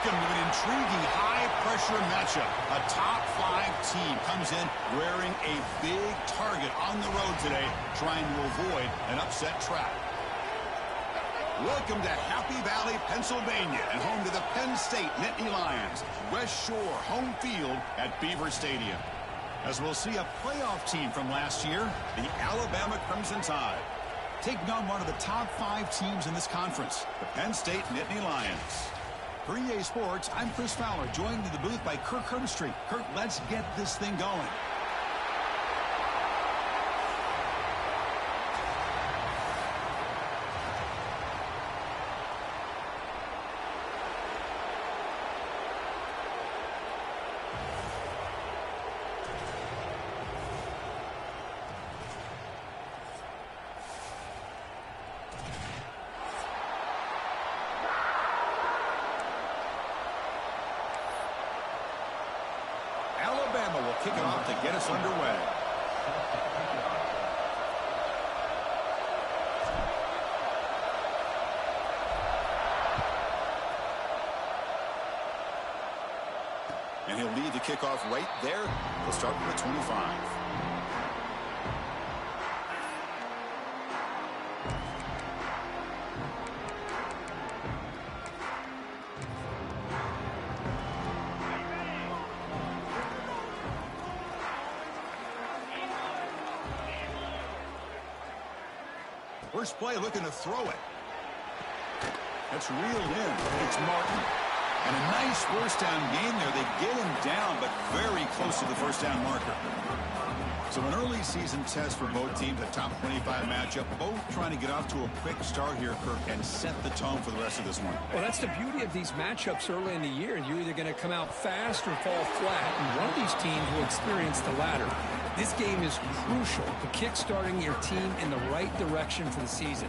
Welcome to an intriguing high-pressure matchup. A top-5 team comes in wearing a big target on the road today, trying to avoid an upset trap. Welcome to Happy Valley, Pennsylvania, and home to the Penn State Nittany Lions. West Shore home field at Beaver Stadium. As we'll see a playoff team from last year, the Alabama Crimson Tide, taking on one of the top 5 teams in this conference, the Penn State Nittany Lions. For EA Sports, I'm Chris Fowler, joined in the booth by Kirk Herbstreit. Kirk, let's get this thing going. Alabama will kick it off to get us underway. And he'll lead the kickoff right there. He'll start with a 25. First play looking to throw it. That's reeled in. It's Martin. And a nice first down game there. They get him down, but very close to the first down marker. So an early season test for both teams, a top 25 matchup. Both trying to get off to a quick start here, Kirk, and set the tone for the rest of this one. Well, that's the beauty of these matchups early in the year. You're either going to come out fast or fall flat. And one of these teams will experience the latter. This game is crucial to kick-starting your team in the right direction for the season.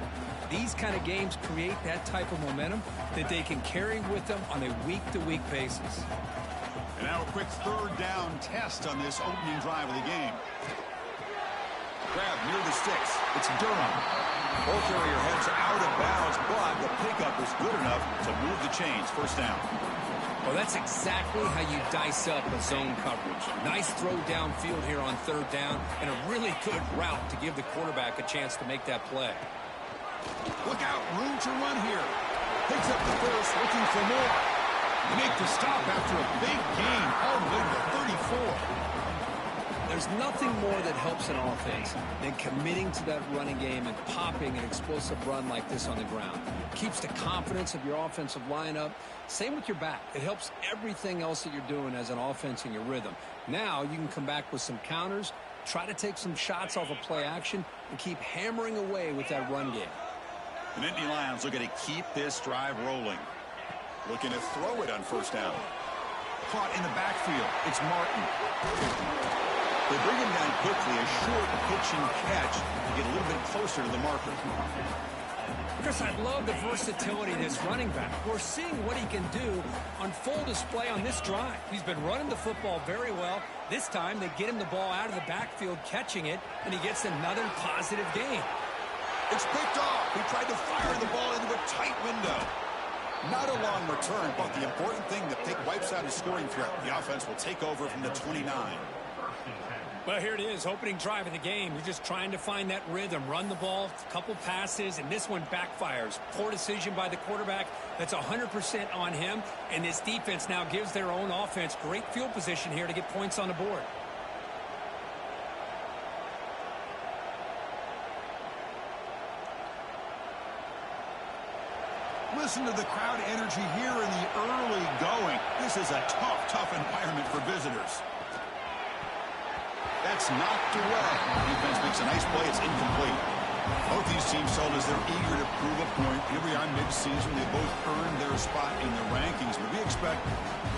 These kind of games create that type of momentum that they can carry with them on a week-to-week basis. And now a quick third down test on this opening drive of the game. Grab near the sticks. It's Durham. Ball carrier heads out of bounds, but the pickup is good enough to move the chains. First down. Well, that's exactly how you dice up a zone coverage. Nice throw downfield here on third down, and a really good route to give the quarterback a chance to make that play. Look out, room to run here. Picks up the first, looking for more. They make the stop after a big gain, all the way to the 34. There's nothing more that helps an offense than committing to that running game and popping an explosive run like this on the ground. Keeps the confidence of your offensive lineup. Same with your back. It helps everything else that you're doing as an offense in your rhythm. Now you can come back with some counters, try to take some shots off of play action, and keep hammering away with that run game. The Nittany Lions looking to keep this drive rolling. Looking to throw it on first down. Caught in the backfield. It's Martin. They bring him down quickly, a short pitch and catch to get a little bit closer to the marker. Chris, I love the versatility of this running back. We're seeing what he can do on full display on this drive. He's been running the football very well. This time, they get him the ball out of the backfield, catching it, and he gets another positive gain. It's picked off. He tried to fire the ball into a tight window. Not a long return, but the important thing, the pick wipes out his scoring threat. The offense will take over from the 29. Well, here it is, opening drive of the game. You're just trying to find that rhythm, run the ball, a couple passes, and this one backfires. Poor decision by the quarterback. That's 100% on him, and this defense now gives their own offense great field position here to get points on the board. Listen to the crowd energy here in the early going. This is a tough environment for visitors. That's knocked away. Defense makes a nice play. It's incomplete. Both these teams told us they're eager to prove a point. Here we are mid-season. They both earned their spot in the rankings, but we expect a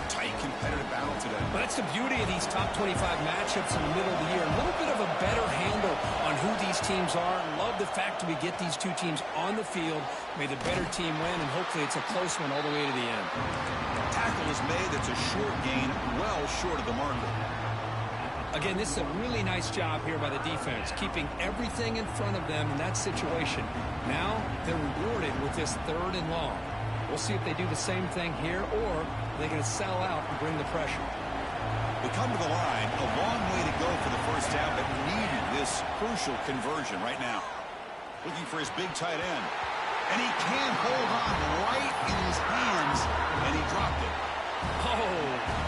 tight, competitive battle today. Well, that's the beauty of these top 25 matchups in the middle of the year. A little bit of a better handle on who these teams are. Love the fact that we get these two teams on the field. May the better team win, and hopefully it's a close one all the way to the end. Tackle is made. That's a short gain, well short of the marker. Again, this is a really nice job here by the defense, keeping everything in front of them in that situation. Now they're rewarded with this third and long. We'll see if they do the same thing here, or they're going to sell out and bring the pressure. We come to the line, a long way to go for the first half, but needing this crucial conversion right now. Looking for his big tight end. And he can't hold on right in his hands, and he dropped it. Oh,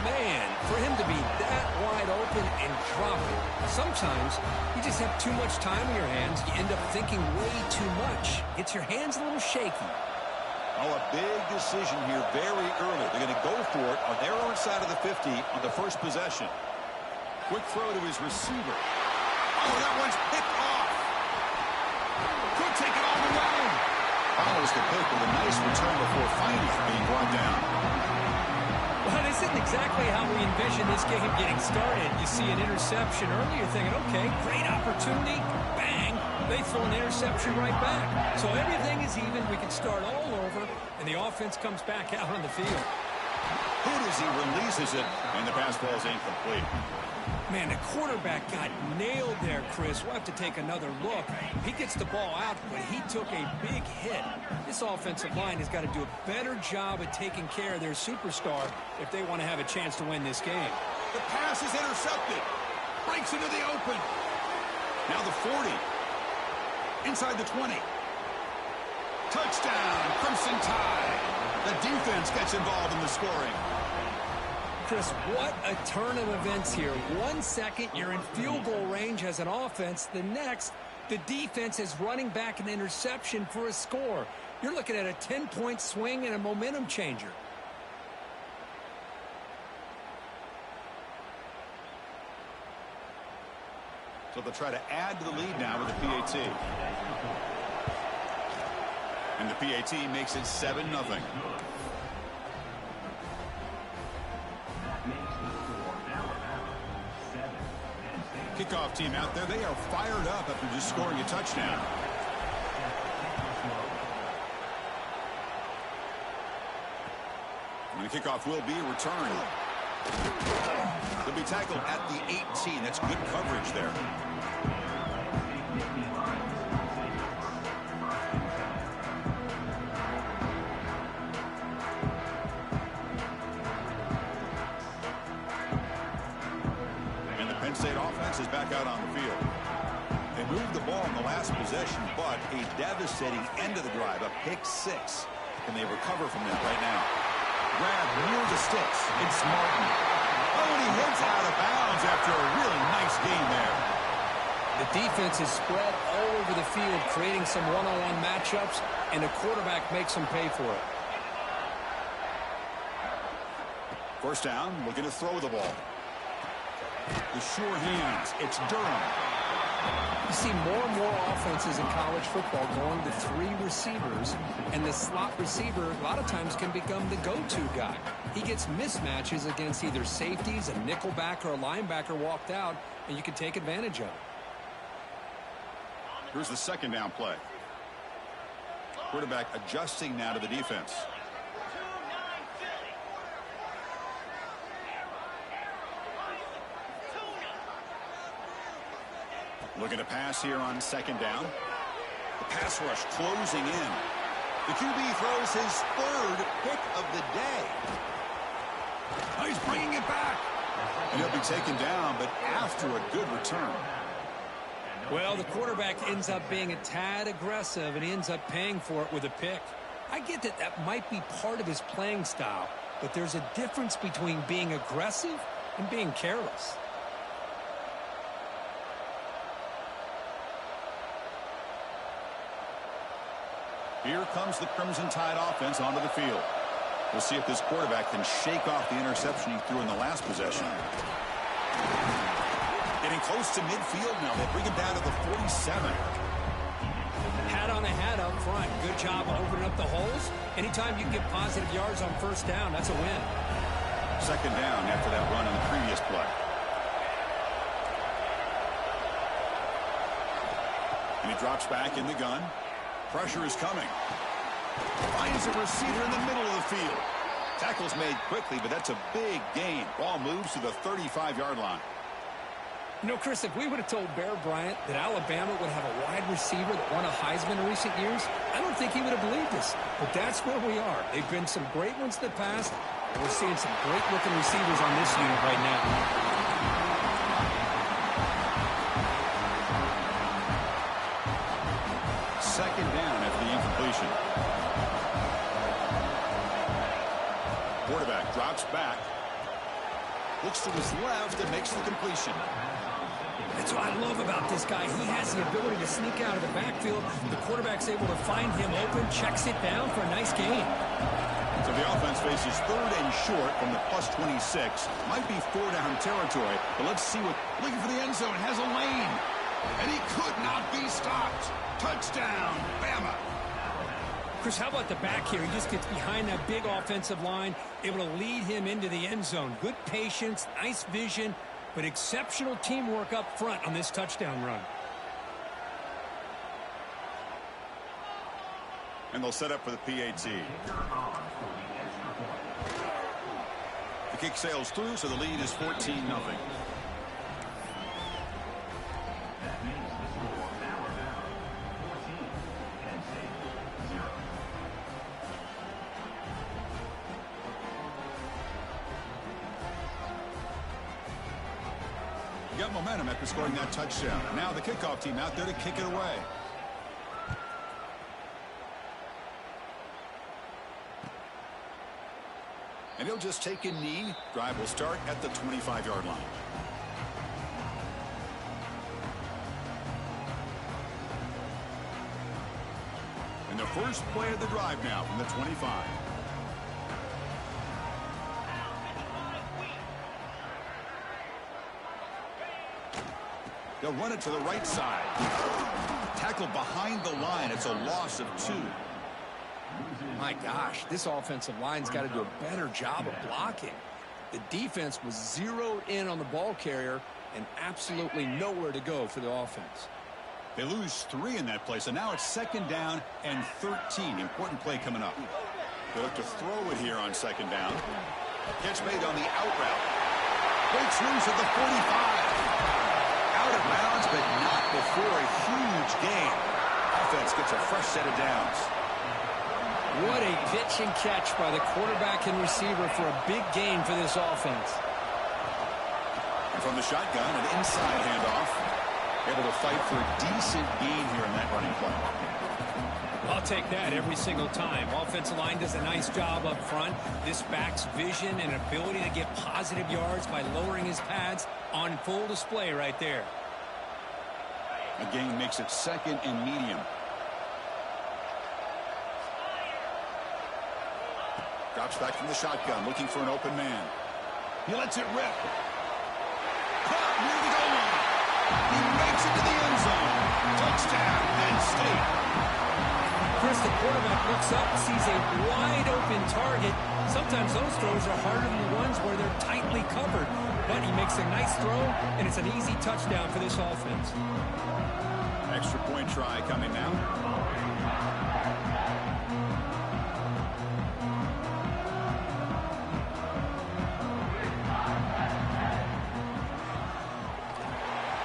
man, for him to be that wide open and drop it. Sometimes you just have too much time in your hands. You end up thinking way too much. Gets your hands a little shaky. Oh, a big decision here very early. They're going to go for it on their own side of the 50 on the first possession. Quick throw to his receiver. Oh, that one's picked off. Could take it all the way. Follows the pick with a nice return before finally being brought down. Well, this isn't exactly how we envision this game getting started. You see an interception early, you're thinking, okay, great opportunity, bang, they throw an interception right back. So everything is even, we can start all over, and the offense comes back out on the field. Good as he releases it, and the pass ball is incomplete. Man, the quarterback got nailed there, Chris. We'll have to take another look. He gets the ball out, but he took a big hit. This offensive line has got to do a better job of taking care of their superstar if they want to have a chance to win this game. The pass is intercepted. Breaks into the open. Now the 40. Inside the 20. Touchdown, Crimson Tide. The defense gets involved in the scoring. Chris, what a turn of events here. 1 second, you're in field goal range as an offense. The next, the defense is running back an interception for a score. You're looking at a 10-point swing and a momentum changer. So they'll try to add to the lead now with the PAT. And the PAT makes it 7-0. Kickoff team out there, they are fired up after just scoring a touchdown. And the kickoff will be returned. They'll be tackled at the 18. That's good coverage there. Pennstate offense is back out on the field. They moved the ball in the last possession, but a devastating end of the drive, a pick 6. Can they recover from that right now? Grab near the sticks. It's Martin. Oh, and he hits out of bounds after a really nice game there. The defense is spread all over the field, creating some one-on-one matchups, and the quarterback makes them pay for it. First down, looking to throw the ball. The sure hands. It's Durham. You see more and more offenses in college football going to 3 receivers, and the slot receiver a lot of times can become the go-to guy. He gets mismatches against either safeties, a nickelback, or a linebacker walked out, and you can take advantage of it. Here's the second down play. Quarterback adjusting now to the defense. Looking to pass here on second down. The pass rush closing in. The QB throws his 3rd pick of the day. Oh, he's bringing it back. And he'll be taken down, but after a good return. Well, the quarterback ends up being a tad aggressive, and he ends up paying for it with a pick. I get that that might be part of his playing style, but there's a difference between being aggressive and being careless. Here comes the Crimson Tide offense onto the field. We'll see if this quarterback can shake off the interception he threw in the last possession. Getting close to midfield now. They bring him down to the 47. Hat on a hat up front. Good job opening up the holes. Anytime you can get positive yards on first down, that's a win. Second down after that run in the previous play. And he drops back in the gun. Pressure is coming. Finds a receiver in the middle of the field. Tackle's made quickly, but that's a big gain. Ball moves to the 35-yard line. You know, Chris, if we would have told Bear Bryant that Alabama would have a wide receiver that won a Heisman in recent years, I don't think he would have believed us. But that's where we are. They've been some great ones in the past, and we're seeing some great-looking receivers on this unit right now. Second down after the incompletion. Quarterback drops back. Looks to his left and makes the completion. That's what I love about this guy. He has the ability to sneak out of the backfield. The quarterback's able to find him open, checks it down for a nice gain. So the offense faces third and short from the +26. Might be 4-down territory, but let's see what... Looking for the end zone, has a lane. And he could not be stopped. Touchdown, Bama. Chris, how about the back here? He just gets behind that big offensive line, able to lead him into the end zone. Good patience, nice vision, but exceptional teamwork up front on this touchdown run. And they'll set up for the PAT. The kick sails through, so the lead is 14-0. Got momentum after scoring that touchdown. Now the kickoff team out there to kick it away. And he'll just take a knee. Drive will start at the 25-yard line. And the first play of the drive now from the 25. They'll run it to the right side. Tackle behind the line. It's a loss of 2. My gosh, this offensive line's got to do a better job of blocking. The defense was zeroed in on the ball carrier and absolutely nowhere to go for the offense. They lose 3 in that play, so now it's second down and 13. Important play coming up. They look to throw it here on second down. Catch made on the out route. Breaks loose at the 45. Out of bounds, but not before a huge gain. Offense gets a fresh set of downs. What a pitch and catch by the quarterback and receiver for a big gain for this offense. And from the shotgun, an inside handoff. Able to fight for a decent gain here in that running play. I'll take that every single time. Offensive line does a nice job up front. This back's vision and ability to get positive yards by lowering his pads on full display right there. A gain makes it second and medium. Drops back from the shotgun, looking for an open man. He lets it rip. Caught near the goal line. He makes it to the end zone. Touchdown, Penn State. Chris, the quarterback looks up and sees a wide-open target. Sometimes those throws are harder than the ones where they're tightly covered. But he makes a nice throw, and it's an easy touchdown for this offense. Extra point try coming now.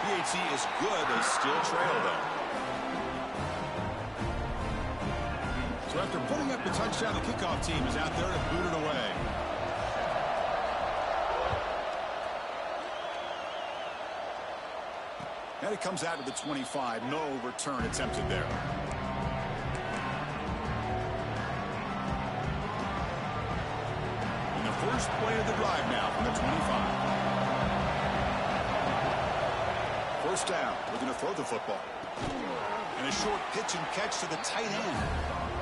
PAT is good. They still trail, though. So after putting up the touchdown, the kickoff team is out there to boot it away. And it comes out to the 25. No return attempted there. And the first play of the drive now from the 25. First down. Looking to throw the football. And a short pitch and catch to the tight end.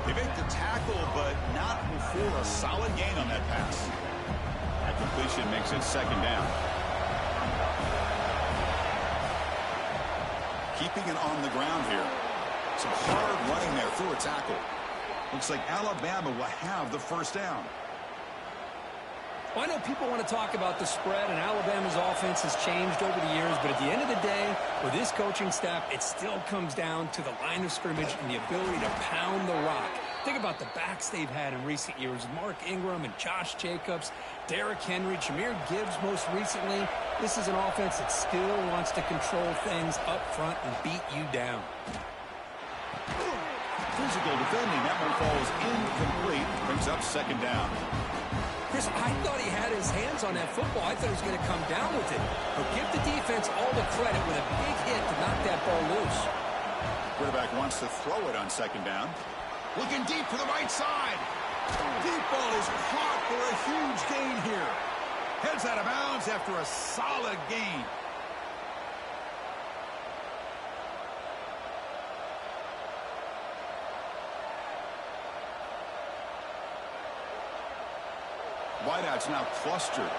They make the tackle, but not before a solid gain on that pass. That completion makes it second down. Keeping it on the ground here. Some hard running there through a tackle. Looks like Alabama will have the first down. Well, I know people want to talk about the spread, and Alabama's offense has changed over the years, but at the end of the day, with this coaching staff, it still comes down to the line of scrimmage and the ability to pound the rock. Think about the backs they've had in recent years. Mark Ingram and Josh Jacobs, Derrick Henry, Jahmyr Gibbs most recently. This is an offense that still wants to control things up front and beat you down. Physical defending. That one falls incomplete. Brings up second down. Chris, I thought he had his hands on that football. I thought he was going to come down with it. But give the defense all the credit with a big hit to knock that ball loose. Quarterback wants to throw it on second down. Looking deep for the right side. Deep ball is caught for a huge gain here. Heads out of bounds after a solid gain. Wideouts now clustered.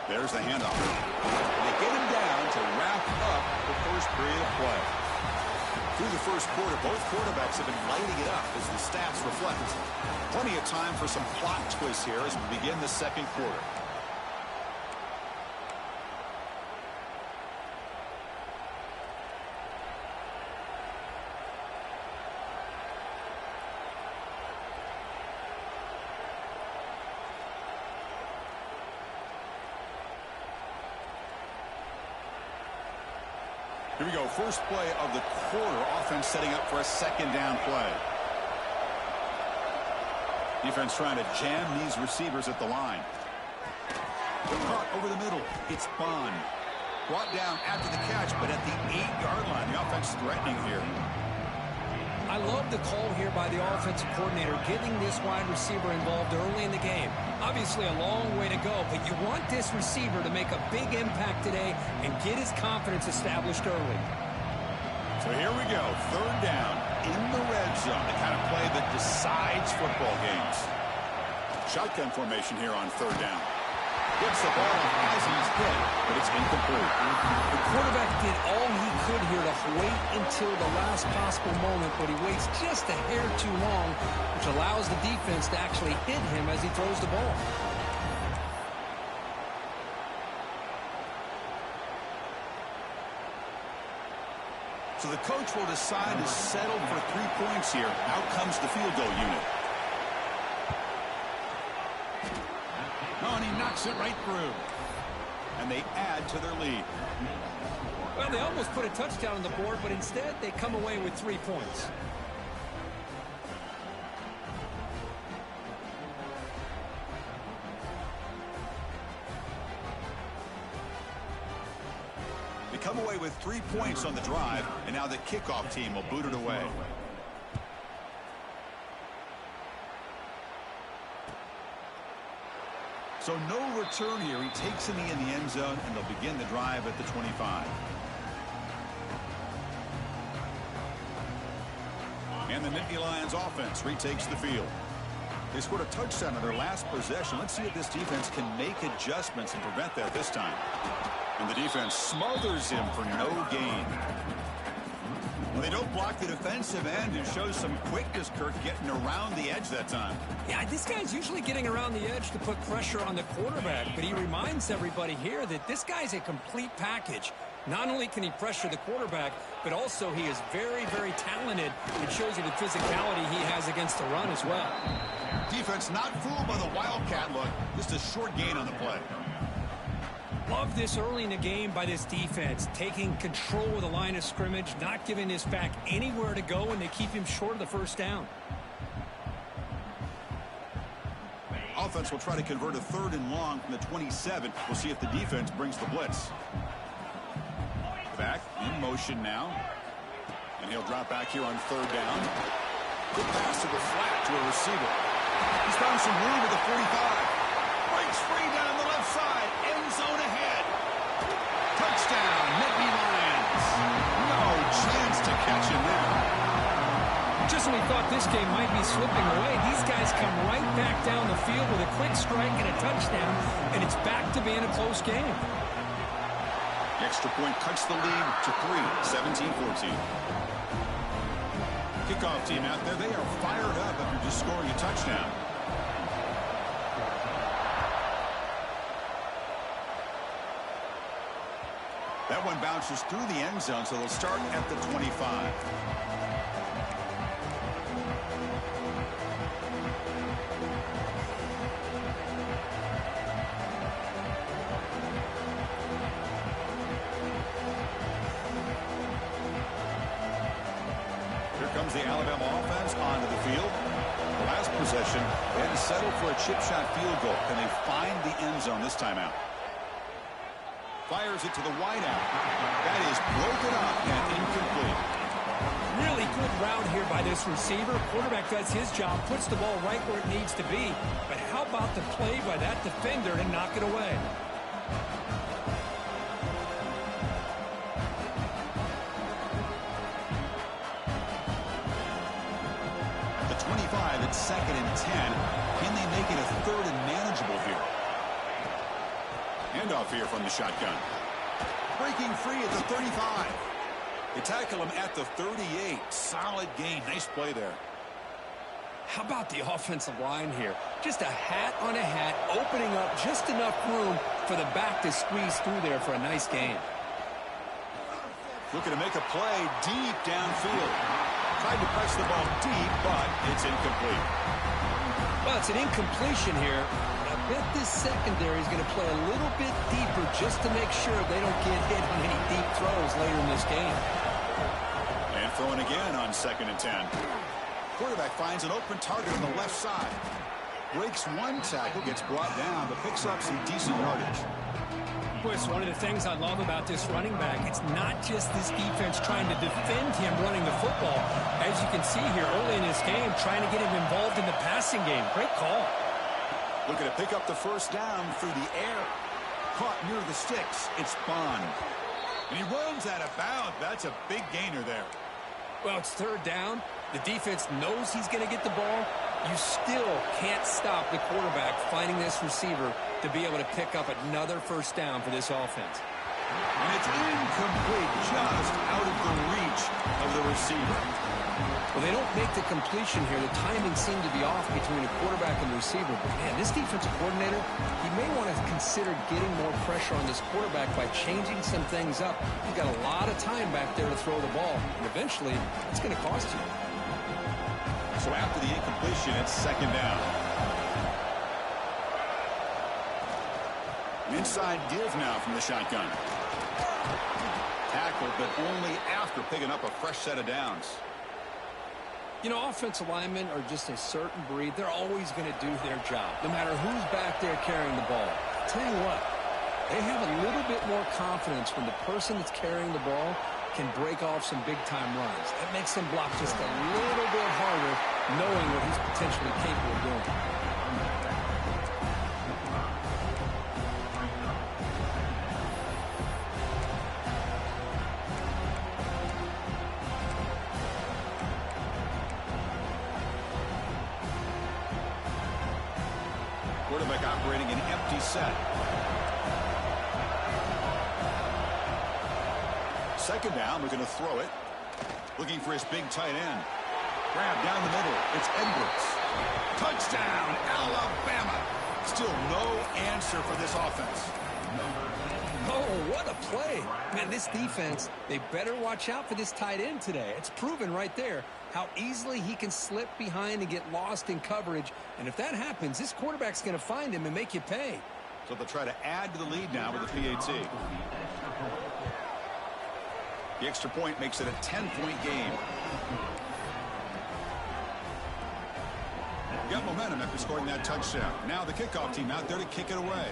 There's the handoff. They get him down to wrap up the first period of play. Through the first quarter, both quarterbacks have been lighting it up as the stats reflect. Plenty of time for some plot twists here as we begin the second quarter. Here we go. First play of the quarter. Offense setting up for a second down play. Defense trying to jam these receivers at the line. Caught over the middle. It's Bond. Brought down after the catch, but at the 8-yard line. The offense threatening here. I love the call here by the offensive coordinator, getting this wide receiver involved early in the game. Obviously a long way to go, but you want this receiver to make a big impact today and get his confidence established early. So here we go, third down in the red zone, the kind of play that decides football games. Shotgun formation here on third down. Gets the ball as he's hit, but it's incomplete. The quarterback did all he could here to wait until the last possible moment, but he waits just a hair too long, which allows the defense to actually hit him as he throws the ball. So the coach will decide to settle for 3 points here. Out comes the field goal unit. Oh, and he knocks it right through. And they add to their lead. Well, they almost put a touchdown on the board, but instead they come away with 3 points. They come away with 3 points on the drive, and now the kickoff team will boot it away. So no return here. He takes it in the end zone, and they'll begin the drive at the 25. And the Nittany Lions offense retakes the field. They scored a touchdown on their last possession. Let's see if this defense can make adjustments and prevent that this time. And the defense smothers him for no gain. Well, they don't block the defensive end and shows some quickness, Kirk, getting around the edge that time. Yeah, this guy's usually getting around the edge to put pressure on the quarterback, but he reminds everybody here that this guy's a complete package. Not only can he pressure the quarterback, but also he is very, very talented. It shows you the physicality he has against the run as well. Defense not fooled by the Wildcat look. Just a short gain on the play. Love this early in the game by this defense, taking control of the line of scrimmage, not giving this back anywhere to go, and they keep him short of the first down. Offense will try to convert a 3rd and long from the 27. We'll see if the defense brings the blitz. Back in motion now. And he'll drop back here on 3rd down. Good pass to the flat to a receiver. He's found some room at the 45. Breaks free down the left side. End zone ahead. Touchdown, Nittany Lions. No chance to catch him there. Just when we thought this game might be slipping away, these guys come right back down the field with a quick strike and a touchdown, and it's back to being a close game. The extra point cuts the lead to 3, 17-14. Kickoff team out there, they are fired up after just scoring a touchdown. That one bounces through the end zone, so they'll start at the 25. Here comes the Alabama offense onto the field. Last possession, they had to settle for a chip shot field goal. Can they find the end zone this time out? Fires it to the wideout. That is broken up and incomplete. Really good route here by this receiver. Quarterback does his job, puts the ball right where it needs to be. But how about the play by that defender to knock it away? The 25 at 2nd and 10. Can they make it a 3rd and manageable here? Handoff here from the shotgun. Breaking free at the 35. They tackle him at the 38. Solid gain. Nice play there. How about the offensive line here? Just a hat on a hat, opening up just enough room for the back to squeeze through there for a nice gain. Looking to make a play deep downfield. Tried to press the ball deep, but it's incomplete. Well, it's an incompletion here. I bet this secondary is going to play a little bit deeper just to make sure they don't get hit on any deep throws later in this game. And throwing again on 2nd and 10. Quarterback finds an open target on the left side. Breaks one tackle, gets brought down, but picks up some decent yardage. Boy, it's one of the things I love about this running back. It's not just this defense trying to defend him running the football. As you can see here early in this game, trying to get him involved in the passing game. Great call. Looking to pick up the first down through the air. Caught near the sticks. It's Bond. And he runs out of bounds. That's a big gainer there. Well, it's 3rd down. The defense knows he's going to get the ball. You still can't stop the quarterback finding this receiver to be able to pick up another first down for this offense. And it's incomplete, just out of the reach of the receiver. Well, they don't make the completion here. The timing seemed to be off between the quarterback and the receiver. But, man, this defensive coordinator, he may want to consider getting more pressure on this quarterback by changing some things up. He's got a lot of time back there to throw the ball. And eventually, it's going to cost you. So after the incompletion, it's 2nd down. Inside give now from the shotgun. Tackled, but only after picking up a fresh set of downs. You know, offensive linemen are just a certain breed. They're always going to do their job, no matter who's back there carrying the ball. I'll tell you what, they have a little bit more confidence when the person that's carrying the ball can break off some big-time runs. That makes them block just a little bit harder, knowing what he's potentially capable of doing. Quarterback operating an empty set. 2nd down, looking to throw it. Looking for his big tight end. Grab down the middle. It's Edwards. Touchdown, Alabama. Still no answer for this offense. Oh, what a play. Man, this defense, they better watch out for this tight end today. It's proven right there how easily he can slip behind and get lost in coverage. And if that happens, this quarterback's going to find him and make you pay. So they'll try to add to the lead now with a PAT. The extra point makes it a 10-point game. Got momentum after scoring that touchdown. Now the kickoff team out there to kick it away.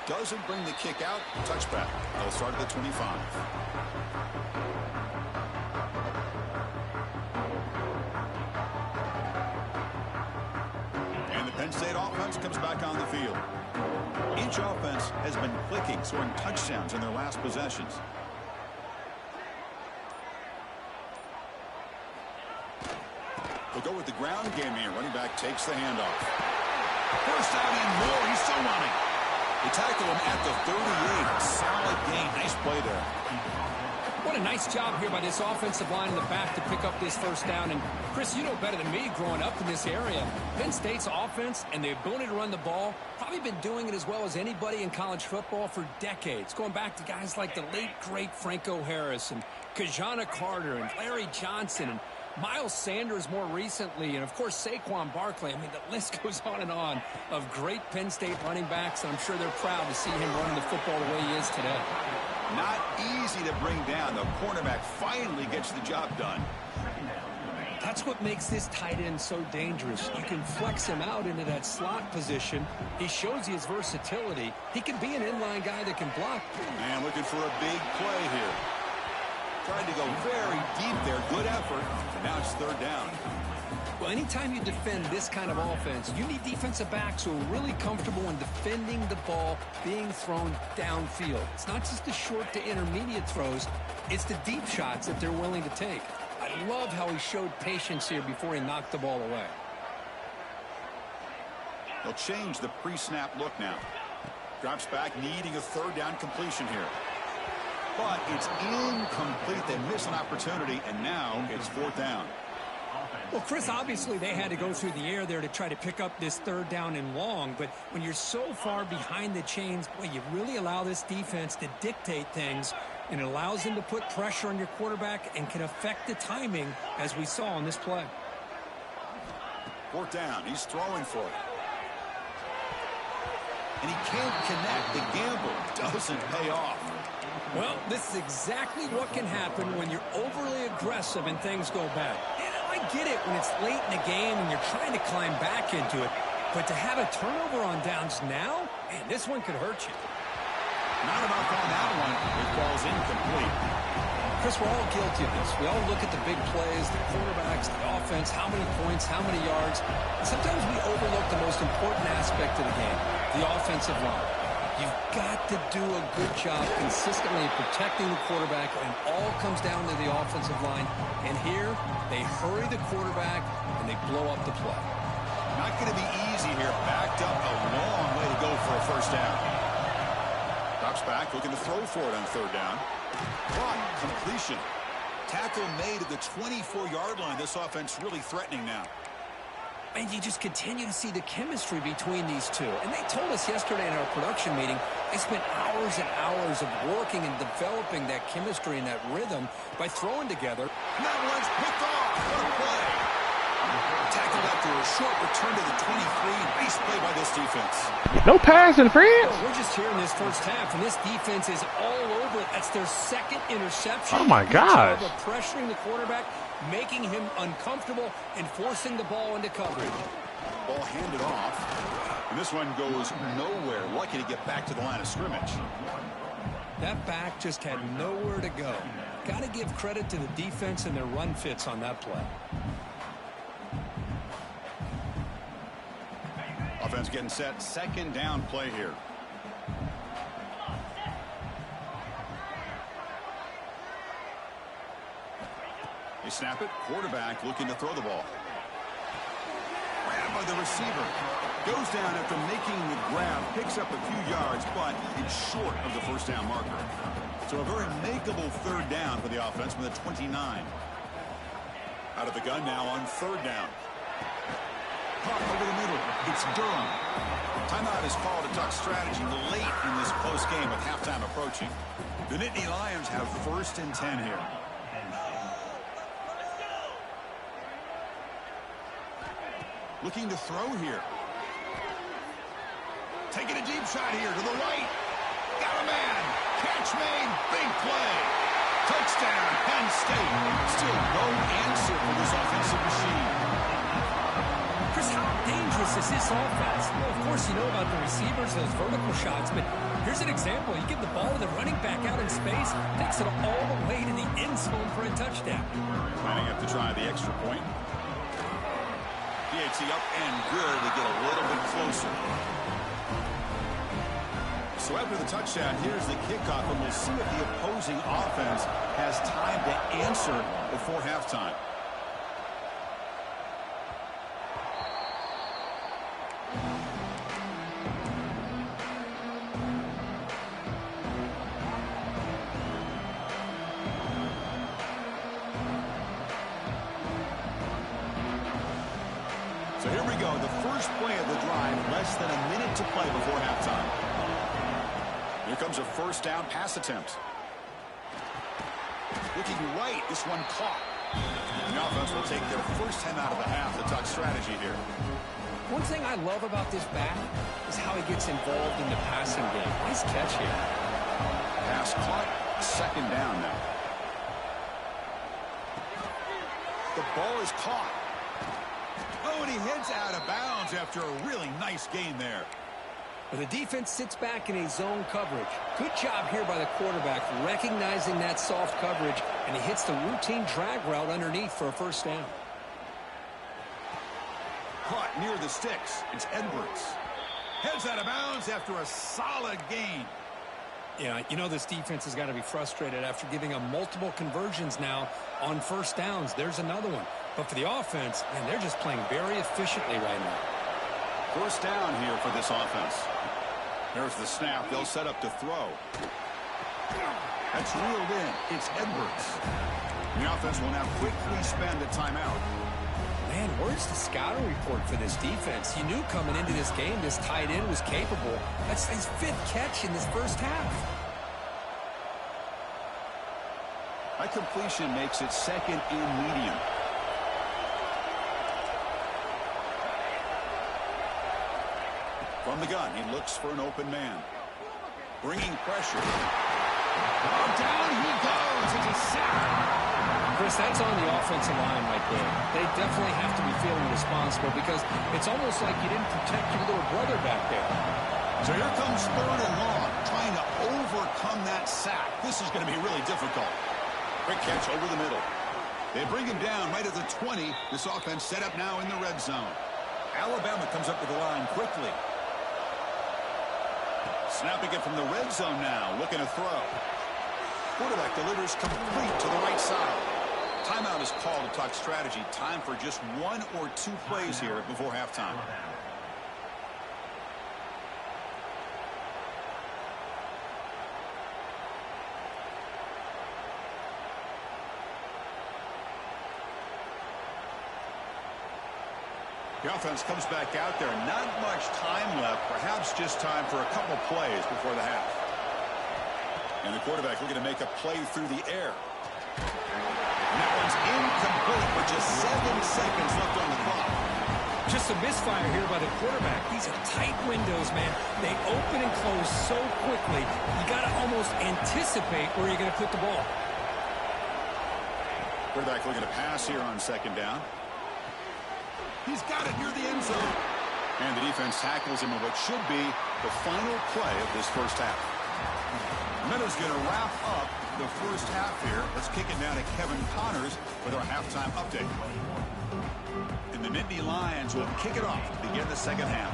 Doesn't bring the kick out. Touchback. They'll start at the 25. And the Penn State offense comes back on the field. Each offense has been clicking, scoring touchdowns in their last possessions. We'll go with the ground game here. Running back takes the handoff. First down and more. He's still running. They tackle him at the 38. Solid gain. Nice play there. What a nice job here by this offensive line in the back to pick up this first down. And, Chris, you know better than me growing up in this area. Penn State's offense and the ability to run the ball, probably been doing it as well as anybody in college football for decades, going back to guys like the late, great Franco Harris and Kajana Carter and Larry Johnson and Miles Sanders more recently, and, of course, Saquon Barkley. I mean, the list goes on and on of great Penn State running backs, and I'm sure they're proud to see him running the football the way he is today. Not easy to bring down. The cornerback finally gets the job done. That's what makes this tight end so dangerous. You can flex him out into that slot position. He shows you his versatility. He can be an inline guy that can block. And looking for a big play here. Trying to go very deep there. Good effort. And now it's third down. Well, anytime you defend this kind of offense, you need defensive backs who are really comfortable in defending the ball being thrown downfield. It's not just the short to intermediate throws. It's the deep shots that they're willing to take. I love how he showed patience here before he knocked the ball away. They'll change the pre-snap look now. Drops back, needing a third down completion here. But it's incomplete. They miss an opportunity, and now it's fourth down. Well, Chris, obviously they had to go through the air there to try to pick up this third down and long, but when you're so far behind the chains, boy, you really allow this defense to dictate things, and it allows them to put pressure on your quarterback and can affect the timing, as we saw on this play. Fourth down. He's throwing for it. And he can't connect. The gamble doesn't pay off. Well, this is exactly what can happen when you're overly aggressive and things go bad. I get it when it's late in the game and you're trying to climb back into it, but to have a turnover on downs now, man, this one could hurt you. Not enough on that one. It falls incomplete. Chris, we're all guilty of this. We all look at the big plays, the quarterbacks, the offense, how many points, how many yards. Sometimes we overlook the most important aspect of the game, the offensive line. You've got to do a good job consistently protecting the quarterback, and it all comes down to the offensive line. And here, they hurry the quarterback, and they blow up the play. Not going to be easy here. Backed up a long way to go for a first down. Drops back, looking to throw for it on third down. Caught, completion. Tackle made at the 24-yard line. This offense really threatening now. And you just continue to see the chemistry between these two. And they told us yesterday in our production meeting, they spent hours and hours of working and developing that chemistry and that rhythm by throwing together. And that one's picked off. What a play. Tackled after a short return to the 23. Nice play by this defense. No passing, friends. Well, we're just here in this first half, and this defense is all over it. That's their second interception. Oh, my gosh. Good job of pressuring the quarterback, making him uncomfortable, and forcing the ball into coverage. Ball handed off. And this one goes nowhere. Lucky to get back to the line of scrimmage. That back just had nowhere to go. Got to give credit to the defense and their run fits on that play. Offense getting set. Second down play here. They snap it. Quarterback looking to throw the ball. Grabbed by the receiver. Goes down after making the grab. Picks up a few yards, but it's short of the first down marker. So a very makeable third down for the offense from the 29. Out of the gun now on third down. Caught over the middle. It's Durham. Timeout is called to talk strategy late in this close game with halftime approaching. The Nittany Lions have first and 10 here. Looking to throw here. Taking a deep shot here to the right. Got a man. Catch made. Big play. Touchdown, Penn State. Still no answer for this offensive machine. Chris, how dangerous is this offense? Well, of course, you know about the receivers, those vertical shots, but here's an example. You give the ball to the running back out in space, takes it all the way to the end zone for a touchdown. Might have to try the extra point. PAT up and good to get a little bit closer. So after the touchdown, here's the kickoff, and we'll see if the opposing offense has time to answer before halftime. go, the first play of the drive, less than a minute to play before halftime. Here comes a first down pass attempt. Looking right, this one caught. The offense will take their first 10 out of the half to talk strategy here. One thing I love about this back is how he gets involved in the passing game. Nice catch here. Pass caught, second down now. The ball is caught. Oh, and he heads out of bounds after a really nice gain there. But the defense sits back in a zone coverage. Good job here by the quarterback, recognizing that soft coverage, and he hits the routine drag route underneath for a first down. Caught near the sticks. It's Edwards. Heads out of bounds after a solid gain. Yeah, you know this defense has got to be frustrated after giving them multiple conversions now on first downs. There's another one. But for the offense, man, they're just playing very efficiently right now. First down here for this offense. There's the snap. They'll set up to throw. That's reeled in. It's Edwards. The offense will now quickly spend a timeout. Man, where's the scouting report for this defense? You knew coming into this game this tight end was capable. That's his 5th catch in this first half. High completion makes it second in medium. From the gun, he looks for an open man. Bringing pressure. Oh, down he goes. It's a sack. Chris, that's on the offensive line right there. They definitely have to be feeling responsible because it's almost like you didn't protect your little brother back there. So here comes third and long, trying to overcome that sack. This is going to be really difficult. Quick catch over the middle. They bring him down right at the 20. This offense set up now in the red zone. Alabama comes up to the line quickly. Snapping it from the red zone now, looking to throw. Quarterback delivers complete to the right side. Timeout is called to talk strategy. Time for just 1 or 2 plays here before halftime. The offense comes back out there. Not much time left. Perhaps just time for a couple plays before the half. And the quarterback looking to make a play through the air. And that one's incomplete with just 7 seconds left on the clock. Just a misfire here by the quarterback. These are tight windows, man. They open and close so quickly. You got to almost anticipate where you're going to put the ball. Quarterback looking to pass here on second down. He's got it near the end zone. And the defense tackles him in what should be the final play of this first half. Meadows going to wrap up the first half here. Let's kick it down to Kevin Connors with our halftime update. And the Nittany Lions will kick it off to begin the second half.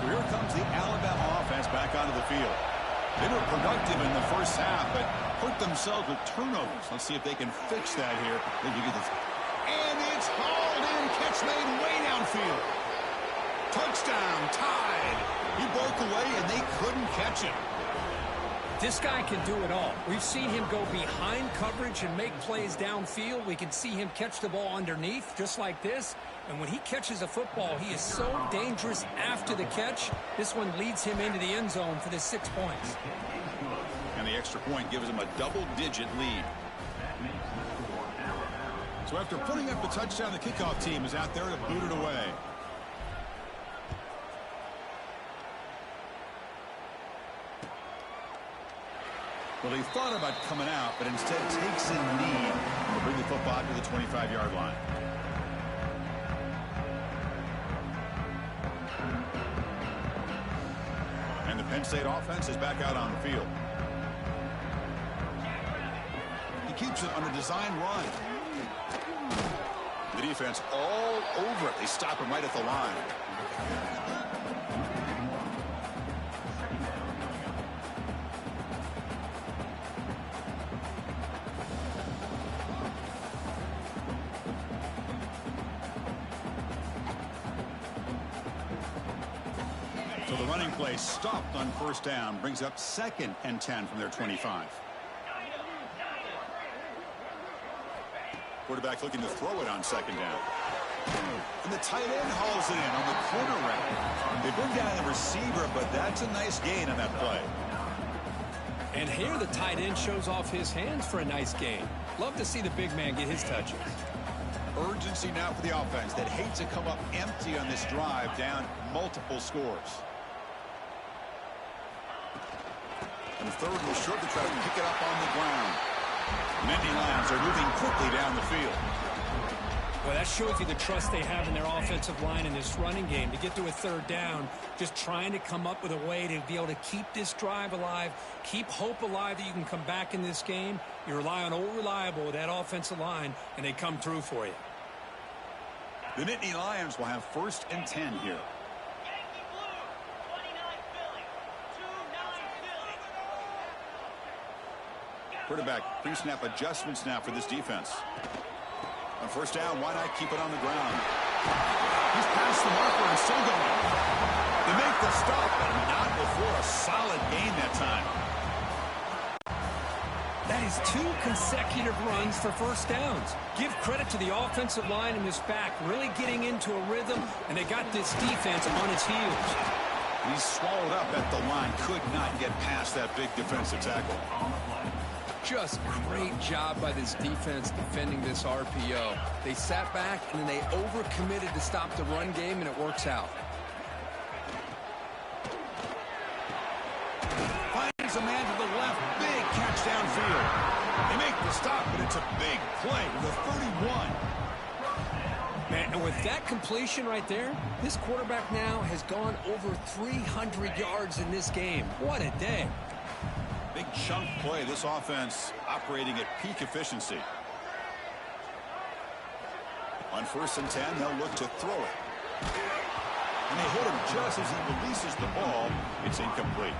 Here comes the Alabama offense back onto the field. They were productive in the first half, but hurt themselves with turnovers. Let's see if they can fix that here. And it's hauled in. Catch made way downfield. Touchdown, tied. He broke away, and they couldn't catch him. This guy can do it all. We've seen him go behind coverage and make plays downfield. We can see him catch the ball underneath, just like this. And when he catches a football, he is so dangerous after the catch. This one leads him into the end zone for the 6 points. And the extra point gives him a double-digit lead. So after putting up the touchdown, the kickoff team is out there to boot it away. Well, he thought about coming out, but instead takes a knee to bring the football to the 25-yard line. And the Penn State offense is back out on the field. He keeps it on a design run. The defense all over it. They stop him right at the line. So the running play stopped on first down, brings up 2nd and 10 from their 25. Quarterback looking to throw it on 2nd down. And the tight end hauls it in on the corner route. They bring down the receiver, but that's a nice gain on that play. And here the tight end shows off his hands for a nice gain. Love to see the big man get his touches. Urgency now for the offense that hates to come up empty on this drive, down multiple scores. And 3rd and short to try to pick it up on the ground. Nittany Lions are moving quickly down the field. Well, that shows you the trust they have in their offensive line in this running game to get to a 3rd down, just trying to come up with a way to be able to keep this drive alive, keep hope alive that you can come back in this game. You rely on old reliable with that offensive line, and they come through for you. The Nittany Lions will have 1st and 10 here. Quarterback pre-snap adjustments now for this defense. On first down, why not keep it on the ground? He's past the marker and still going. They make the stop, but not before a solid gain that time. That is 2 consecutive runs for first downs. Give credit to the offensive line in this back, really getting into a rhythm, and they got this defense on its heels. He's swallowed up at the line, could not get past that big defensive tackle. Just great job by this defense defending this RPO. They sat back, and then they overcommitted to stop the run game, and it works out. Finds a man to the left. Big catch downfield. They make the stop, but it's a big play with a 31. Man, and with that completion right there, this quarterback now has gone over 300 yards in this game. What a day. Big chunk play. This offense operating at peak efficiency. On 1st and 10, they'll look to throw it. And they hit him just as he releases the ball. It's incomplete.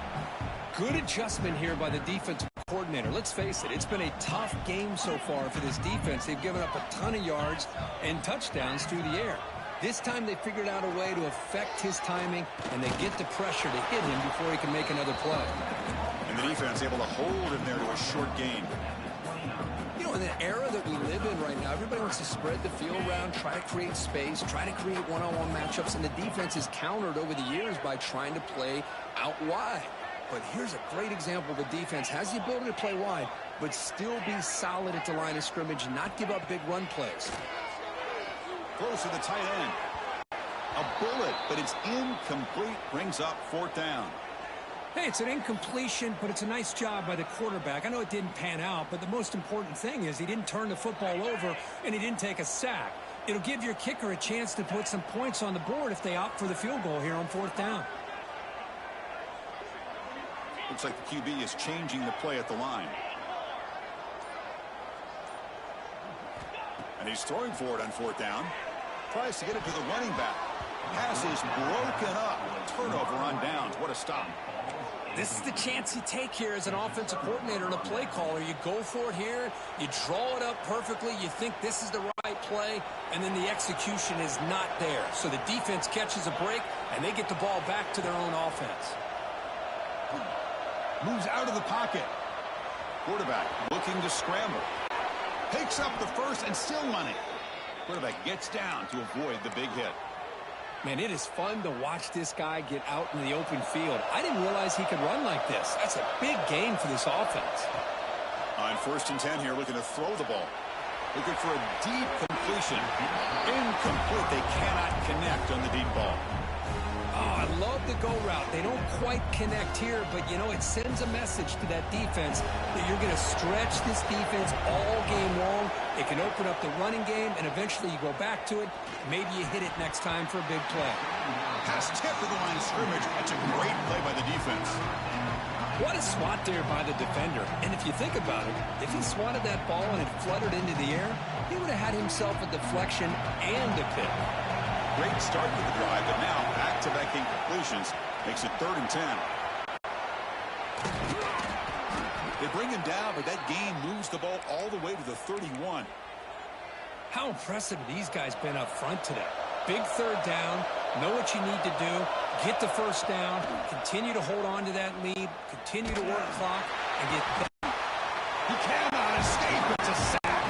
Good adjustment here by the defensive coordinator. Let's face it, it's been a tough game so far for this defense. They've given up a ton of yards and touchdowns through the air. This time they figured out a way to affect his timing, and they get the pressure to hit him before he can make another play. And the defense able to hold him there to a short gain. You know, in the era that we live in right now, everybody wants to spread the field around, try to create space, try to create one-on-one matchups, and the defense is countered over the years by trying to play out wide. But here's a great example. The defense has the ability to play wide, but still be solid at the line of scrimmage and not give up big run plays. Close to the tight end. A bullet, but it's incomplete. Brings up 4th down. Hey, it's an incompletion, but it's a nice job by the quarterback. I know it didn't pan out, but the most important thing is he didn't turn the football over and he didn't take a sack. It'll give your kicker a chance to put some points on the board if they opt for the field goal here on 4th down. Looks like the QB is changing the play at the line. And he's throwing for it on 4th down. Tries to get it to the running back. Pass is broken up. Turnover on downs. What a stop. This is the chance you take here as an offensive coordinator and a play caller. You go for it here. You draw it up perfectly. You think this is the right play, and then the execution is not there. So the defense catches a break, and they get the ball back to their own offense. Moves out of the pocket. Quarterback looking to scramble. Takes up the first and still money. Quarterback gets down to avoid the big hit. Man, it is fun to watch this guy get out in the open field. I didn't realize he could run like this. That's a big game for this offense. On 1st and 10 here, looking to throw the ball. Looking for a deep completion. Incomplete. They cannot connect on the deep ball. Oh, I love the go route. They don't quite connect here, but, you know, it sends a message to that defense that you're going to stretch this defense all game long. It can open up the running game, and eventually you go back to it. Maybe you hit it next time for a big play. Pass tip to the line of scrimmage. That's a great play by the defense. What a swat there by the defender. And if you think about it, if he swatted that ball and it fluttered into the air, he would have had himself a deflection and a pick. Great start to the drive, but now back-to-back incompletions makes it 3rd and 10. They bring him down, but that gain moves the ball all the way to the 31. How impressive have these guys been up front today? Big 3rd down, know what you need to do, Get the first down, continue to hold on to that lead, continue to work clock, and get that. He cannot escape. It's a sack.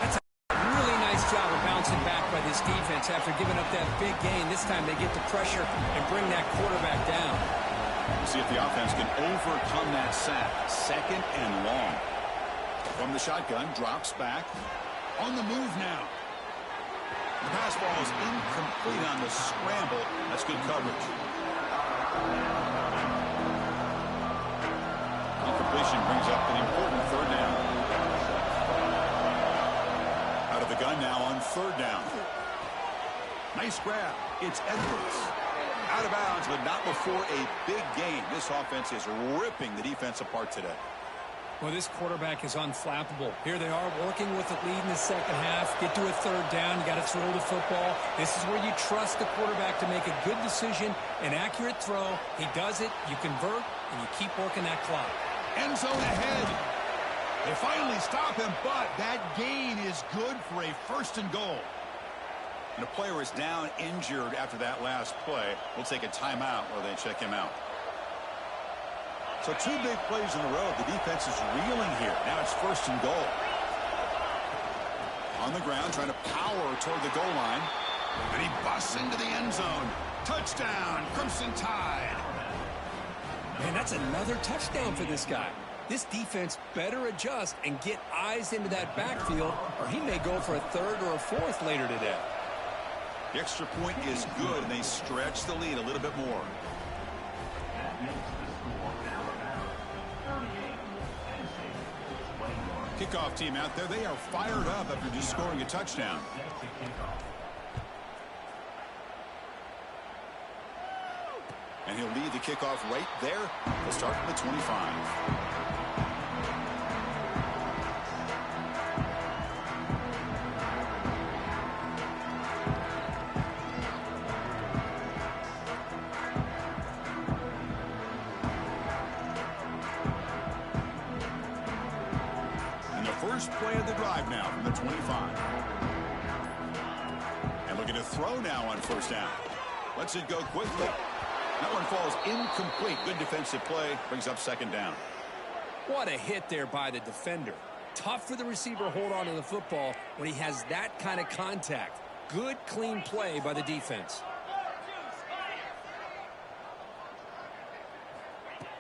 That's a really nice job of bouncing back by this defense after giving up that big gain. This time they get the pressure and bring that quarterback down. We'll see if the offense can overcome that sack. Second and long. From the shotgun, drops back. On the move now. The pass ball is incomplete on the scramble. That's good coverage. Incompletion brings up an important third down. Out of the gun now on third down. Nice grab. It's Edwards. Out of bounds, but not before a big gain. This offense is ripping the defense apart today. Well, this quarterback is unflappable. Here they are working with the lead in the second half. Get to a third down. You got to throw the football. This is where you trust the quarterback to make a good decision, an accurate throw. He does it. You convert, and you keep working that clock. End zone ahead. They finally stop him, but that gain is good for a first and goal. And the player is down injured after that last play. We'll take a timeout while they check him out. So two big plays in a row. The defense is reeling here. Now it's first and goal. On the ground, trying to power toward the goal line. And he busts into the end zone. Touchdown, Crimson Tide. Man, that's another touchdown for this guy. This defense better adjust and get eyes into that backfield, or he may go for a third or a fourth later today. The extra point is good, and they stretch the lead a little bit more. Kickoff team out there. They are fired up after just scoring a touchdown. And he'll lead the kickoff right there. They'll start from the 25. First play of the drive now from the 25. And looking to throw now on first down. Lets it go quickly. That one falls incomplete. Good defensive play. Brings up second down. What a hit there by the defender. Tough for the receiver to hold on to the football when he has that kind of contact. Good, clean play by the defense.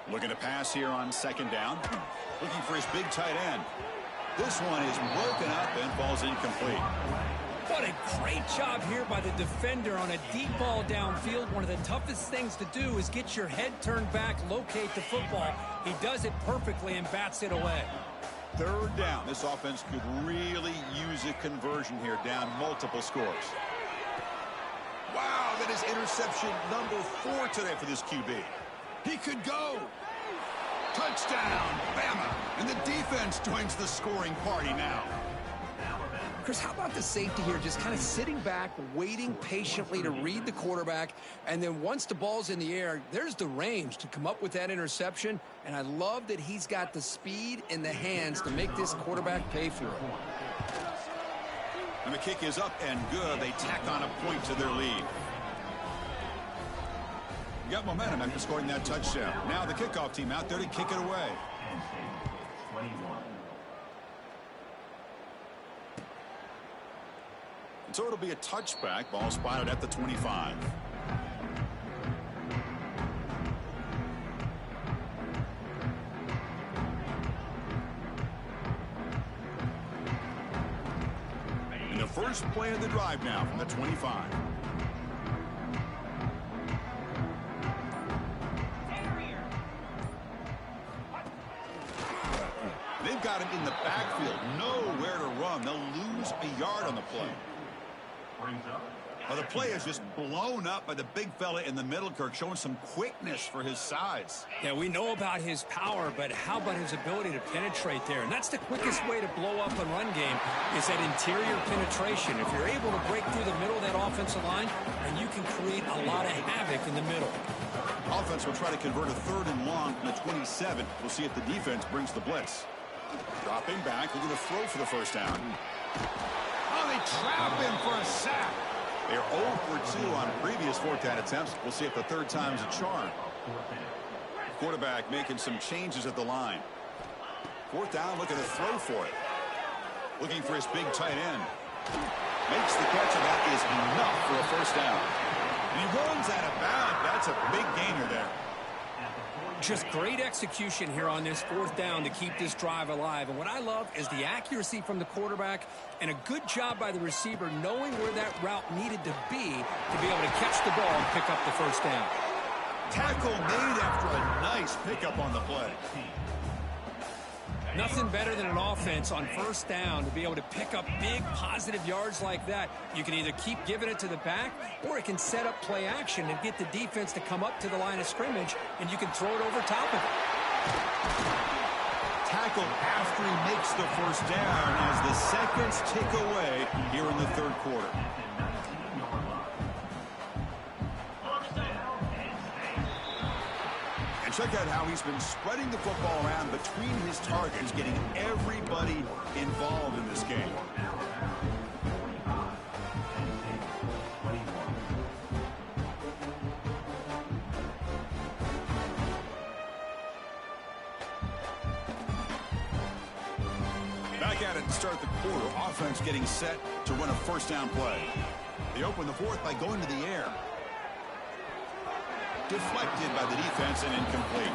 Looking to pass here on second down. Looking for his big tight end. This one is broken up and falls incomplete. What a great job here by the defender on a deep ball downfield. One of the toughest things to do is get your head turned back, locate the football. He does it perfectly and bats it away. Third down. This offense could really use a conversion here, down multiple scores. Wow, that is interception number 4 today for this QB. He could go. Touchdown, Bama. And the defense joins the scoring party now. Chris, how about the safety here just kind of sitting back, waiting patiently to read the quarterback, and then once the ball's in the air, there's the range to come up with that interception, and I love that he's got the speed in the hands to make this quarterback pay for it. And the kick is up and good. They tack on a point to their lead. Got momentum after scoring that touchdown. Now the kickoff team out there to kick it away. And so it'll be a touchback. Ball spotted at the 25. And the first play of the drive now from the 25. They've got him in the backfield, nowhere to run. They'll lose a yard on the play. Well, the play is just blown up by the big fella in the middle, Kirk, showing some quickness for his size. Yeah, we know about his power, but how about his ability to penetrate there? And that's the quickest way to blow up a run game is that interior penetration. If you're able to break through the middle of that offensive line, then you can create a lot of havoc in the middle. Offense will try to convert a third and long from the 27. We'll see if the defense brings the blitz. Dropping back, looking to throw for the first down. Oh, they trap him for a sack. They are 0 for 2 on previous fourth down attempts. We'll see if the third time's a charm. Quarterback making some changes at the line. Fourth down, looking to throw for it. Looking for his big tight end. Makes the catch, and that is enough for a first down. And he runs out of bounds. That's a big gainer there. Just great execution here on this fourth down to keep this drive alive. And what I love is the accuracy from the quarterback and a good job by the receiver knowing where that route needed to be able to catch the ball and pick up the first down. Tackle made after a nice pickup on the play. Nothing better than an offense on first down to be able to pick up big positive yards like that. You can either keep giving it to the back, or it can set up play action and get the defense to come up to the line of scrimmage, and you can throw it over top of it. Tackled after he makes the first down as the seconds tick away here in the third quarter. Check out how he's been spreading the football around between his targets, getting everybody involved in this game. Back at it to start the quarter. Offense getting set to run a first down play. They open the fourth by going to the air. Deflected by the defense and incomplete.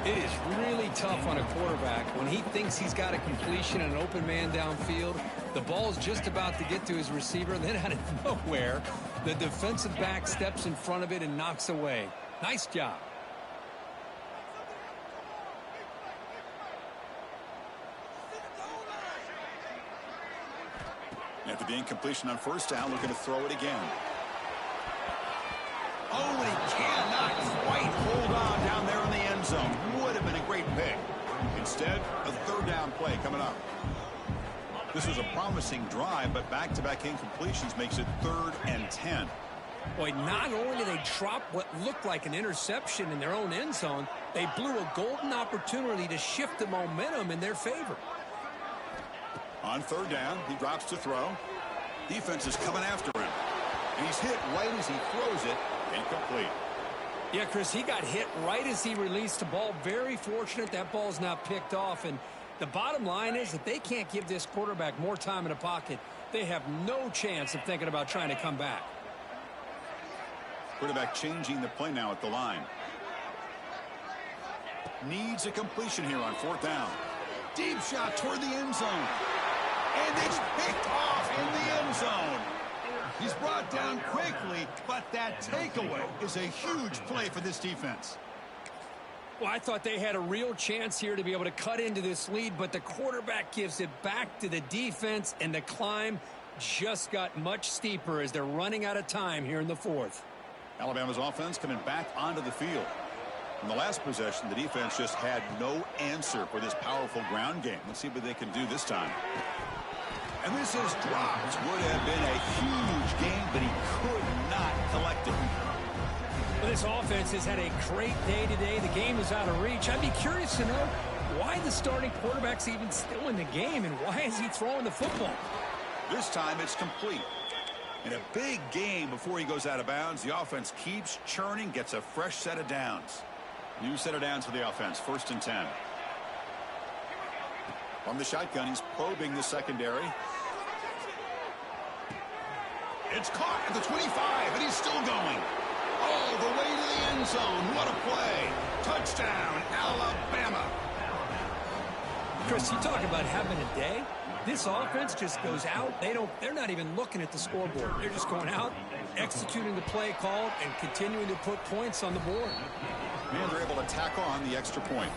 It is really tough on a quarterback when he thinks he's got a completion and an open man downfield. The ball's just about to get to his receiver, and then out of nowhere, the defensive back steps in front of it and knocks away. Nice job. After the incompletion on first down, looking to throw it again. Oh, and he cannot quite hold on down there in the end zone. Would have been a great pick. Instead, a third down play coming up. This was a promising drive, but back-to-back incompletions makes it 3rd and 10. Boy, not only did they drop what looked like an interception in their own end zone, they blew a golden opportunity to shift the momentum in their favor. On third down, he drops to throw. Defense is coming after him. And he's hit right as he throws it. Incomplete. Yeah, Chris, he got hit right as he released the ball. Very fortunate that ball's not picked off. And the bottom line is that they can't give this quarterback more time in the pocket. They have no chance of thinking about trying to come back. Quarterback changing the play now at the line. Needs a completion here on fourth down. Deep shot toward the end zone. And it's picked off in the end zone. He's brought down quickly, but that takeaway is a huge play for this defense. Well, I thought they had a real chance here to be able to cut into this lead, but the quarterback gives it back to the defense, and the climb just got much steeper as they're running out of time here in the fourth. Alabama's offense coming back onto the field. In the last possession, the defense just had no answer for this powerful ground game. Let's see what they can do this time. And this is dropped. Would have been a huge game, but he could not collect it. Well, this offense has had a great day today. The game is out of reach. I'd be curious to know why the starting quarterback's even still in the game, and why is he throwing the football? This time it's complete. In a big game before he goes out of bounds, the offense keeps churning, gets a fresh set of downs. New set of downs for the offense, 1st and 10. From the shotgun, he's probing the secondary. It's caught at the 25, and he's still going. All the way to the end zone. What a play. Touchdown, Alabama. Chris, you talk about having a day. This offense just goes out. They're not even looking at the scoreboard. They're just going out, executing the play called, and continuing to put points on the board. And they're able to tack on the extra point.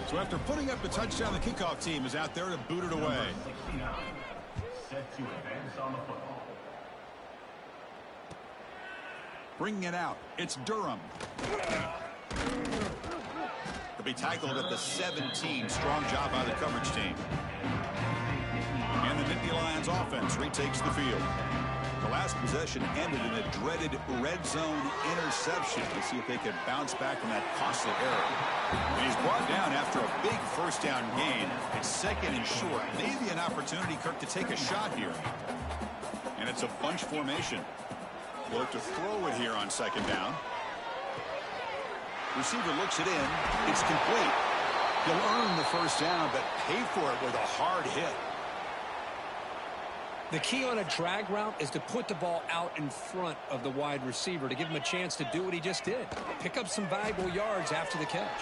So after putting up the touchdown, the kickoff team is out there to boot it away. Bringing it out, it's Durham. He'll be tackled at the 17. Strong job by the coverage team. And the Nittany Lions offense retakes the field. The last possession ended in a dreaded red zone interception. Let's see if they can bounce back from that costly error. And he's brought down after a big first down gain. It's second and short. Maybe an opportunity, Kirk, to take a shot here. And it's a bunch formation. We'll have to throw it here on second down. Receiver looks it in. It's complete. He'll earn the first down, but pay for it with a hard hit. The key on a drag route is to put the ball out in front of the wide receiver to give him a chance to do what he just did. Pick up some valuable yards after the catch.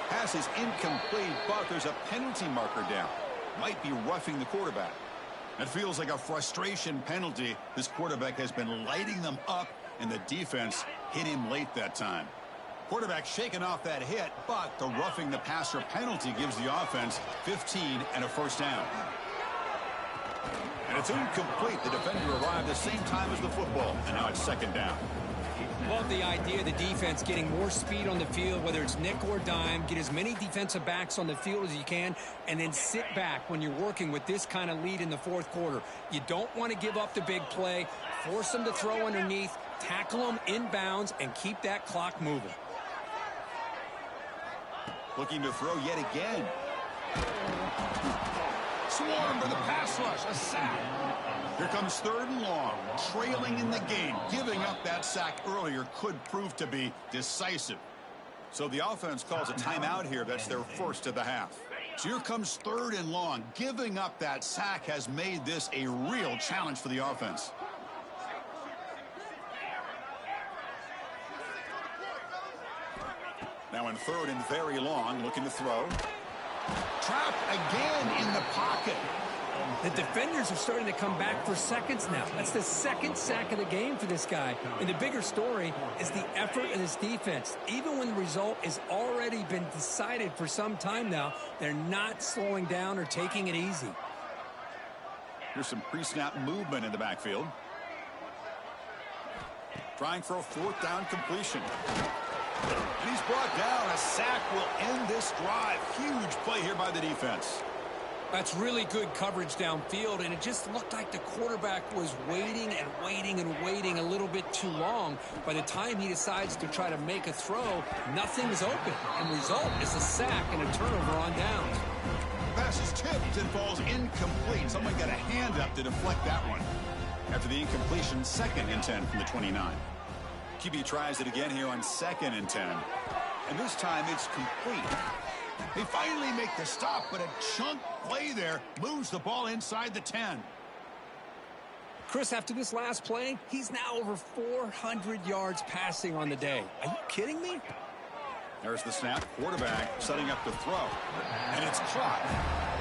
Pass is incomplete, but there's a penalty marker down. Might be roughing the quarterback. It feels like a frustration penalty. This quarterback has been lighting them up, and the defense hit him late that time. Quarterback shaking off that hit, but the roughing the passer penalty gives the offense 15 and a first down. And it's incomplete. The defender arrived the same time as the football, and now it's second down. Love the idea of the defense getting more speed on the field, whether it's nickel or dime. Get as many defensive backs on the field as you can, and then sit back when you're working with this kind of lead in the fourth quarter. You don't want to give up the big play. Force them to throw underneath, tackle them inbounds, and keep that clock moving. Looking to throw yet again. Swarm for the pass rush, a sack. Here comes third and long, trailing in the game. Giving up that sack earlier could prove to be decisive. So the offense calls a timeout here. That's their first of the half. So here comes third and long. Giving up that sack has made this a real challenge for the offense. Now in third and very long, looking to throw. Trapped again in the pocket. The defenders are starting to come back for seconds now. That's the second sack of the game for this guy. And the bigger story is the effort of this defense. Even when the result has already been decided for some time now, they're not slowing down or taking it easy. Here's some pre-snap movement in the backfield. Trying for a fourth down completion. And he's brought down. A sack will end this drive. Huge play here by the defense. That's really good coverage downfield, and it just looked like the quarterback was waiting and waiting and waiting a little bit too long. By the time he decides to try to make a throw, nothing's open. And the result is a sack and a turnover on downs. Pass is tipped and falls incomplete. Someone got a hand up to deflect that one. After the incompletion, 2nd and 10 from the 29. QB tries it again here on 2nd and 10. And this time it's complete. They finally make the stop, but a chunk play there moves the ball inside the 10. Chris, after this last play, he's now over 400 yards passing on the day. Are you kidding me? There's the snap. Quarterback setting up to throw. And it's caught.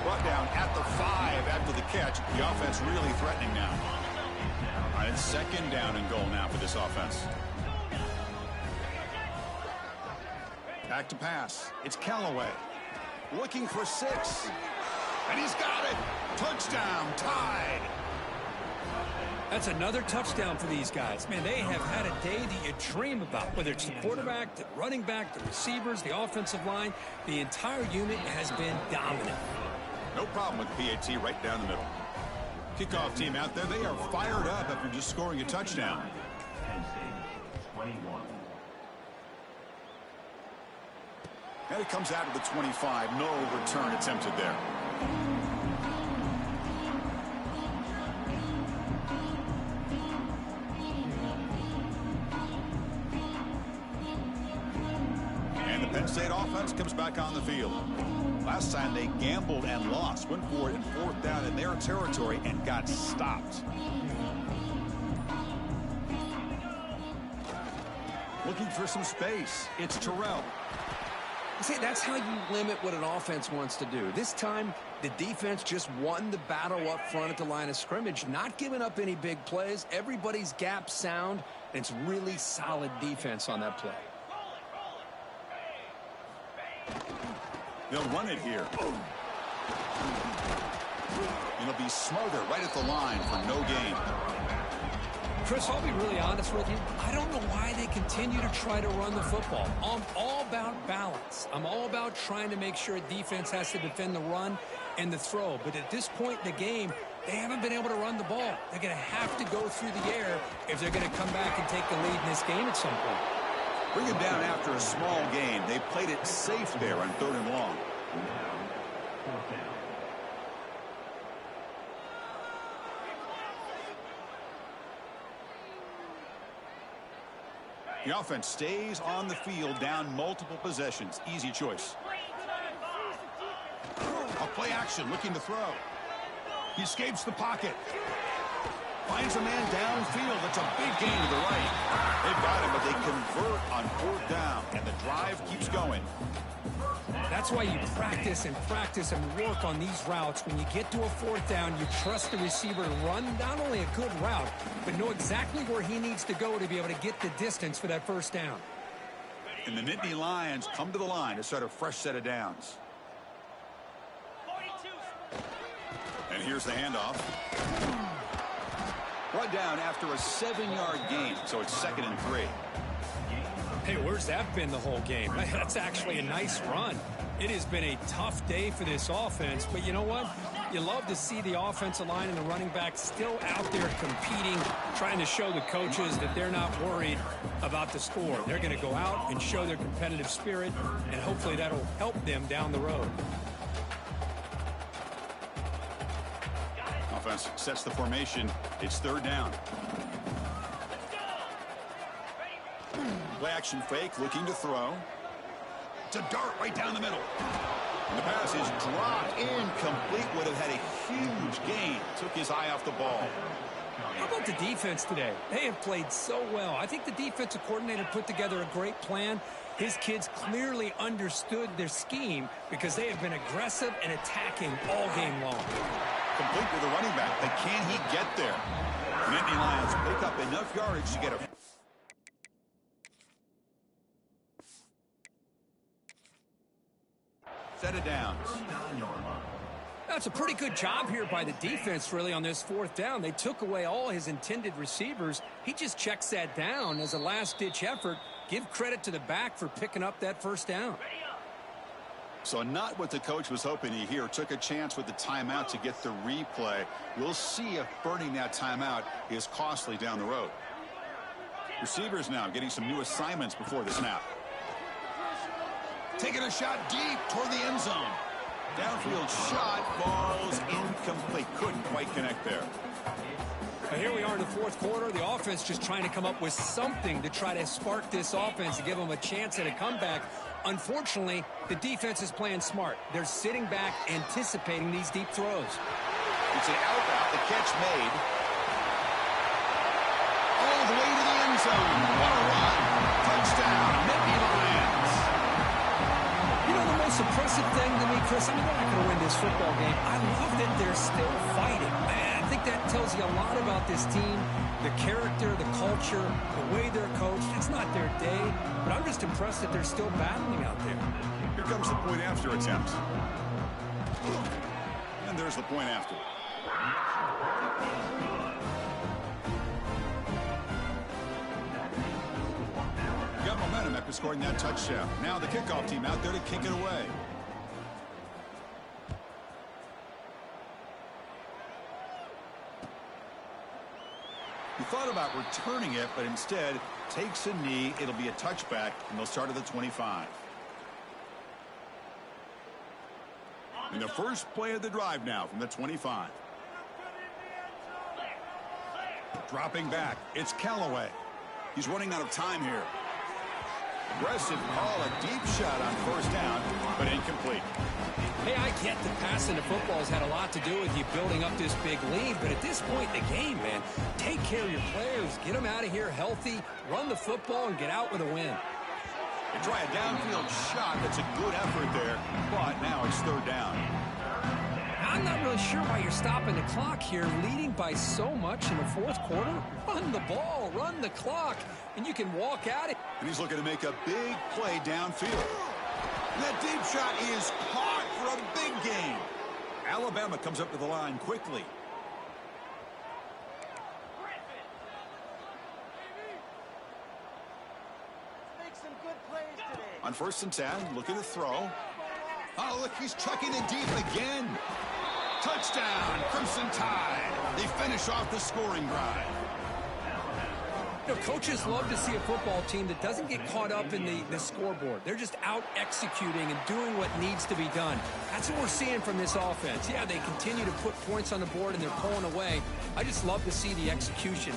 Brought down at the 5 after the catch. The offense really threatening now. All right, it's 2nd down and goal now for this offense. Back to pass. It's Callaway. Looking for 6. And he's got it. Touchdown. Tied. That's another touchdown for these guys. Man, they have had a day that you dream about. Whether it's the quarterback, the running back, the receivers, the offensive line, the entire unit has been dominant. No problem with the PAT right down the middle. Kickoff team out there. They are fired up after just scoring a touchdown. And it comes out of the 25. No return attempted there. And the Penn State offense comes back on the field. Last time they gambled and lost. Went for it in 4th down in their territory and got stopped. Looking for some space. It's Terrell. See, that's how you limit what an offense wants to do. This time, the defense just won the battle up front at the line of scrimmage, not giving up any big plays. Everybody's gap sound, and it's really solid defense on that play. They'll run it here. And it'll be Smarter right at the line for no gain. Chris, I'll be really honest with you. I don't know why they continue to try to run the football. I'm all about balance. I'm all about trying to make sure defense has to defend the run and the throw. But at this point in the game, They haven't been able to run the ball. They're going to have to go through the air if they're going to come back and take the lead in this game at some point. Bring it down after a small gain. They played it safe there on 3rd and long. The offense stays on the field down multiple possessions. Easy choice. A play action looking to throw. He escapes the pocket. Finds a man downfield. That's a big gain to the right. They've got him, but they convert on 4th down, and the drive keeps going. That's why you practice and work on these routes. When you get to a 4th down, you trust the receiver to run not only a good route, but know exactly where he needs to go to be able to get the distance for that 1st down. And the Nittany Lions come to the line to start a fresh set of downs. And here's the handoff. Brought down after a 7-yard gain, so it's 2nd and 3. Hey, where's that been the whole game? That's actually a nice run. It has been a tough day for this offense, but you know what? You love to see the offensive line and the running backs still out there competing, trying to show the coaches that they're not worried about the score. They're going to go out and show their competitive spirit, and hopefully that'll help them down the road. Offense sets the formation. It's 3rd down. Play action fake, looking to throw. It's a dart right down the middle. And the pass is dropped incomplete. Would have had a huge gain. Took his eye off the ball. How about the defense today? They have played so well. I think the defensive coordinator put together a great plan. His kids clearly understood their scheme because they have been aggressive and attacking all game long. Complete with the running back, but can he get there? Nittany Lions pick up enough yardage to get a set of downs. That's a pretty good job here by the defense, really, on this 4th down. They took away all his intended receivers. He just checks that down as a last-ditch effort. Give credit to the back for picking up that 1st down. So not what the coach was hoping to hear. Took a chance with the timeout to get the replay. We'll see if burning that timeout is costly down the road. Receivers now getting some new assignments before the snap. Taking a shot deep toward the end zone. Downfield shot falls incomplete. Couldn't quite connect there. Now here we are in the 4th quarter. The offense just trying to come up with something to try to spark this offense and give them a chance at a comeback. Unfortunately, the defense is playing smart. They're sitting back, anticipating these deep throws. It's an out route. The catch made. All the way to the end zone. What a run. Touchdown, Nittany Lions. You know, the most impressive thing to me, Chris, I mean, they're not going to win this football game. I love that they're still fighting. Man, I think that tells you a lot about this team, the character, the culture, the way they're coached. It's not their day, but I'm just impressed that they're still battling out there. Here comes the point after attempt. And there's the point after. Got momentum after scoring that touchdown. Now the kickoff team out there to kick it away. He thought about returning it, but instead takes a knee. It'll be a touchback, and they'll start at the 25. And the first play of the drive now from the 25. Dropping back, it's Callaway. He's running out of time here. Aggressive call, a deep shot on 1st down, but incomplete. Hey, I get the passing the football has had a lot to do with you building up this big lead, but at this point in the game, man, take care of your players. Get them out of here healthy, run the football, and get out with a win. They try a downfield shot. That's a good effort there, but now it's 3rd down. I'm not really sure why you're stopping the clock here, leading by so much in the 4th quarter. Run the ball, run the clock, and you can walk out it. And he's looking to make a big play downfield. And that deep shot is caught for a big gain. Alabama comes up to the line quickly. Make some good plays today. On 1st and 10, looking to throw. Oh, look, he's chucking it deep again. Touchdown, Crimson Tide. They finish off the scoring drive. You know, coaches love to see a football team that doesn't get caught up in the scoreboard. They're just out executing and doing what needs to be done. That's what we're seeing from this offense. Yeah, they continue to put points on the board and they're pulling away. I just love to see the execution.